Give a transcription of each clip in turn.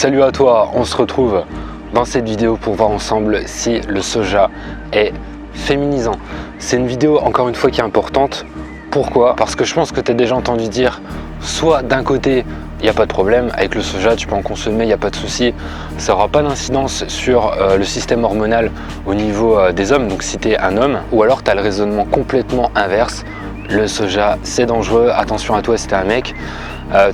Salut à toi, on se retrouve dans cette vidéo pour voir ensemble si le soja est féminisant. C'est une vidéo encore une fois qui est importante. Pourquoi? Parce que je pense que tu as déjà entendu dire, soit d'un côté, il n'y a pas de problème, avec le soja tu peux en consommer, il n'y a pas de souci, ça n'aura pas d'incidence sur le système hormonal au niveau des hommes, donc si tu es un homme, ou alors tu as le raisonnement complètement inverse, le soja c'est dangereux, attention à toi si tu es un mec.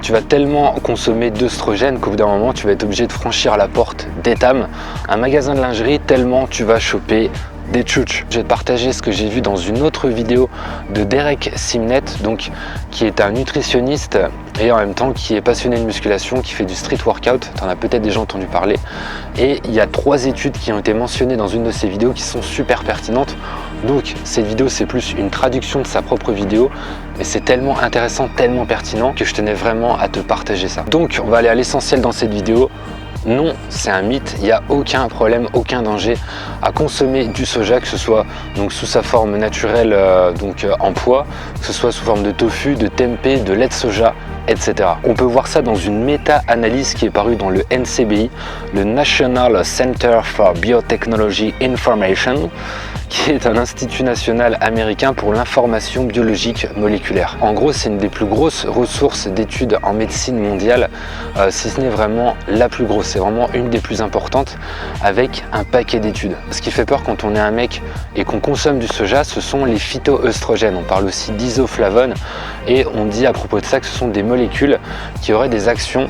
Tu vas tellement consommer d'œstrogènes qu'au bout d'un moment tu vas être obligé de franchir la porte d'Etam, un magasin de lingerie, tellement tu vas choper des tchouches. Je vais te partager ce que j'ai vu dans une autre vidéo de Derek Simnett, donc qui est un nutritionniste et en même temps qui est passionné de musculation, qui fait du street workout. Tu en as peut-être déjà entendu parler. Et il y a 3 études qui ont été mentionnées dans une de ces vidéos qui sont super pertinentes. Donc cette vidéo c'est plus une traduction de sa propre vidéo, mais c'est tellement intéressant, tellement pertinent que je tenais vraiment à te partager ça. Donc on va aller à l'essentiel dans cette vidéo. Non, c'est un mythe, il n'y a aucun problème, aucun danger à consommer du soja, que ce soit donc sous sa forme naturelle en pois, que ce soit sous forme de tofu, de tempeh, de lait de soja, etc. On peut voir ça dans une méta-analyse qui est parue dans le NCBI, le National Center for Biotechnology Information, qui est un institut national américain pour l'information biologique moléculaire. En gros, c'est une des plus grosses ressources d'études en médecine mondiale, si ce n'est vraiment la plus grosse. C'est vraiment une des plus importantes, avec un paquet d'études. Ce qui fait peur quand on est un mec et qu'on consomme du soja, ce sont les phytoœstrogènes. On parle aussi d'isoflavones et on dit à propos de ça que ce sont des molécules qui auraient des actions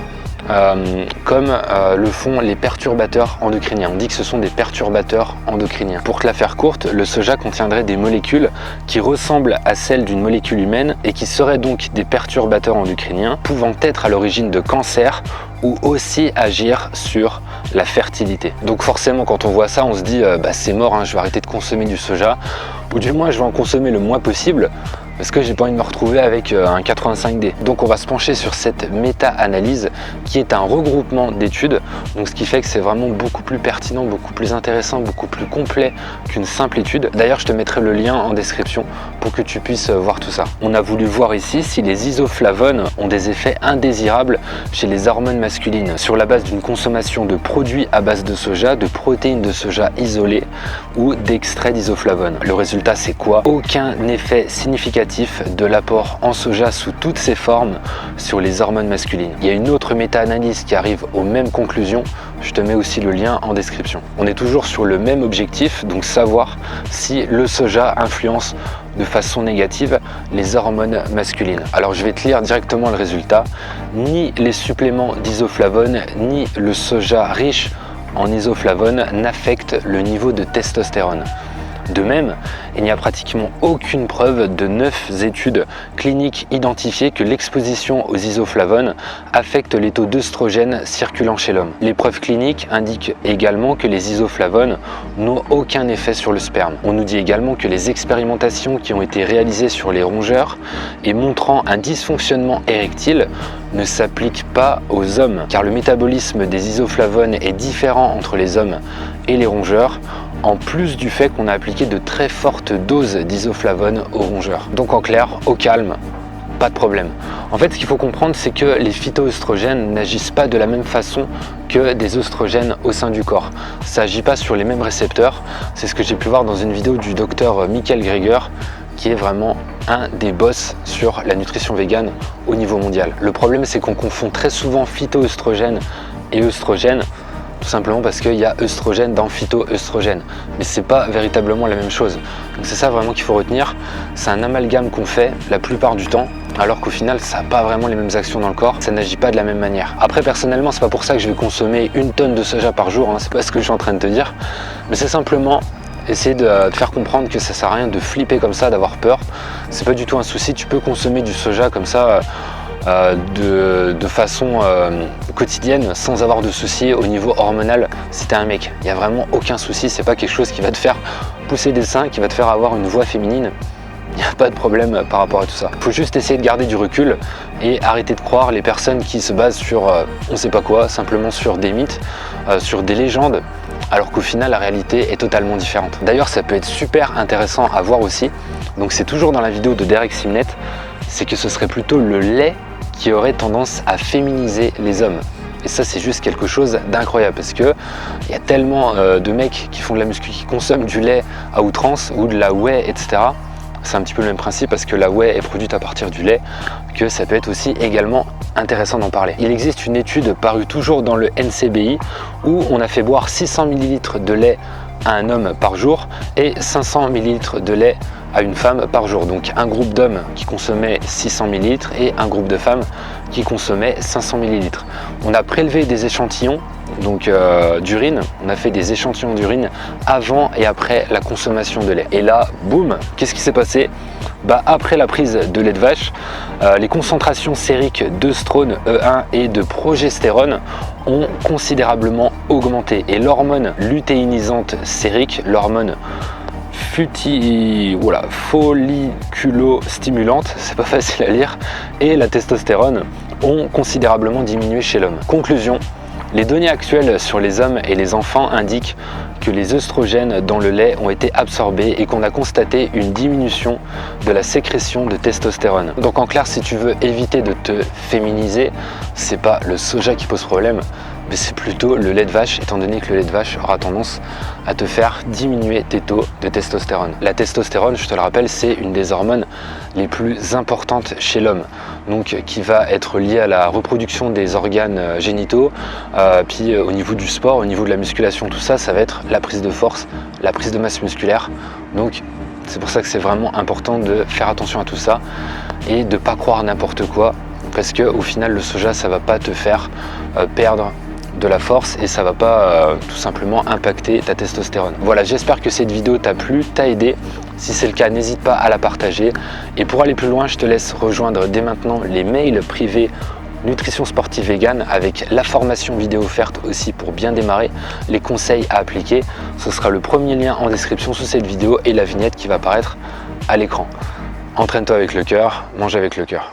comme le font les perturbateurs endocriniens. On dit que ce sont des perturbateurs endocriniens. Pour te la faire courte, le soja contiendrait des molécules qui ressemblent à celles d'une molécule humaine et qui seraient donc des perturbateurs endocriniens pouvant être à l'origine de cancers ou aussi agir sur la fertilité. Donc forcément quand on voit ça, on se dit c'est mort, hein, je vais arrêter de consommer du soja, ou du moins je vais en consommer le moins possible parce que j'ai pas envie de me retrouver avec un 85D. Donc on va se pencher sur cette méta-analyse qui est un regroupement d'études, donc ce qui fait que c'est vraiment beaucoup plus pertinent, beaucoup plus intéressant, beaucoup plus complet qu'une simple étude. D'ailleurs je te mettrai le lien en description pour que tu puisses voir tout ça. On a voulu voir ici si les isoflavones ont des effets indésirables chez les hormones masculines sur la base d'une consommation de produits à base de soja, de protéines de soja isolées ou d'extraits d'isoflavones. Le résultat c'est quoi? Aucun effet significatif de l'apport en soja sous toutes ses formes sur les hormones masculines. Il y a une autre méta-analyse qui arrive aux mêmes conclusions, je te mets aussi le lien en description. On est toujours sur le même objectif, donc savoir si le soja influence de façon négative les hormones masculines. Alors je vais te lire directement le résultat. Ni les suppléments d'isoflavones, ni le soja riche en isoflavones n'affectent le niveau de testostérone. De même, il n'y a pratiquement aucune preuve de 9 études cliniques identifiées que l'exposition aux isoflavones affecte les taux d'œstrogènes circulant chez l'homme. Les preuves cliniques indiquent également que les isoflavones n'ont aucun effet sur le sperme. On nous dit également que les expérimentations qui ont été réalisées sur les rongeurs et montrant un dysfonctionnement érectile ne s'appliquent pas aux hommes, car le métabolisme des isoflavones est différent entre les hommes et les rongeurs, en plus du fait qu'on a appliqué de très fortes doses d'isoflavones aux rongeurs. Donc en clair, au calme, pas de problème. En fait, ce qu'il faut comprendre, c'est que les phytoœstrogènes n'agissent pas de la même façon que des œstrogènes au sein du corps. Ça n'agit pas sur les mêmes récepteurs. C'est ce que j'ai pu voir dans une vidéo du docteur Michael Greger, qui est vraiment un des boss sur la nutrition végane au niveau mondial. Le problème, c'est qu'on confond très souvent phytoœstrogènes et œstrogènes, tout simplement parce qu'il y a œstrogène dans phytoœstrogène, mais c'est pas véritablement la même chose. Donc c'est ça vraiment qu'il faut retenir, c'est un amalgame qu'on fait la plupart du temps, alors qu'au final ça n'a pas vraiment les mêmes actions dans le corps, ça n'agit pas de la même manière. Après personnellement c'est pas pour ça que je vais consommer 1 tonne de soja par jour, hein, c'est pas ce que je suis en train de te dire, mais c'est simplement essayer de te faire comprendre que ça sert à rien de flipper comme ça, d'avoir peur. C'est pas du tout un souci, tu peux consommer du soja comme ça de façon quotidienne sans avoir de soucis au niveau hormonal si t'es un mec. Il n'y a vraiment aucun souci, c'est pas quelque chose qui va te faire pousser des seins, qui va te faire avoir une voix féminine. Il n'y a pas de problème par rapport à tout ça. Il faut juste essayer de garder du recul et arrêter de croire les personnes qui se basent sur on sait pas quoi, simplement sur des mythes, sur des légendes, alors qu'au final la réalité est totalement différente. D'ailleurs ça peut être super intéressant à voir aussi, donc c'est toujours dans la vidéo de Derek Simnett, c'est que ce serait plutôt le lait qui aurait tendance à féminiser les hommes. Et ça, c'est juste quelque chose d'incroyable parce que il y a tellement de mecs qui font de la muscu, qui consomment du lait à outrance ou de la whey, etc. C'est un petit peu le même principe parce que la whey est produite à partir du lait, que ça peut être aussi également intéressant d'en parler. Il existe une étude parue toujours dans le NCBI où on a fait boire 600 ml de lait à un homme par jour et 500 ml de lait à une femme par jour. Donc un groupe d'hommes qui consommait 600 ml et un groupe de femmes qui consommait 500 ml. On a prélevé des échantillons donc d'urine, on a fait des échantillons d'urine avant et après la consommation de lait. Et là, boum, qu'est-ce qui s'est passé? Après la prise de lait de vache, les concentrations sériques d'œstrone E1 et de progestérone ont considérablement augmenté. Et l'hormone lutéinisante sérique, l'hormone folliculo-stimulante, c'est pas facile à lire, et la testostérone ont considérablement diminué chez l'homme. Conclusion, les données actuelles sur les hommes et les enfants indiquent que les œstrogènes dans le lait ont été absorbés et qu'on a constaté une diminution de la sécrétion de testostérone. Donc en clair, si tu veux éviter de te féminiser, c'est pas le soja qui pose problème, mais c'est plutôt le lait de vache, étant donné que le lait de vache aura tendance à te faire diminuer tes taux de testostérone. La testostérone, je te le rappelle, c'est une des hormones les plus importantes chez l'homme, donc qui va être liée à la reproduction des organes génitaux, puis au niveau du sport, au niveau de la musculation, tout ça, ça va être la prise de force, la prise de masse musculaire. Donc c'est pour ça que c'est vraiment important de faire attention à tout ça et de ne pas croire n'importe quoi, parce que au final le soja, ça va pas te faire perdre de la force et ça va pas tout simplement impacter ta testostérone. Voilà, j'espère que cette vidéo t'a plu, t'a aidé. Si c'est le cas, n'hésite pas à la partager. Et pour aller plus loin, je te laisse rejoindre dès maintenant les mails privés Nutrition Sportive Vegan avec la formation vidéo offerte aussi pour bien démarrer, les conseils à appliquer. Ce sera le premier lien en description sous cette vidéo et la vignette qui va apparaître à l'écran. Entraîne-toi avec le cœur, mange avec le cœur.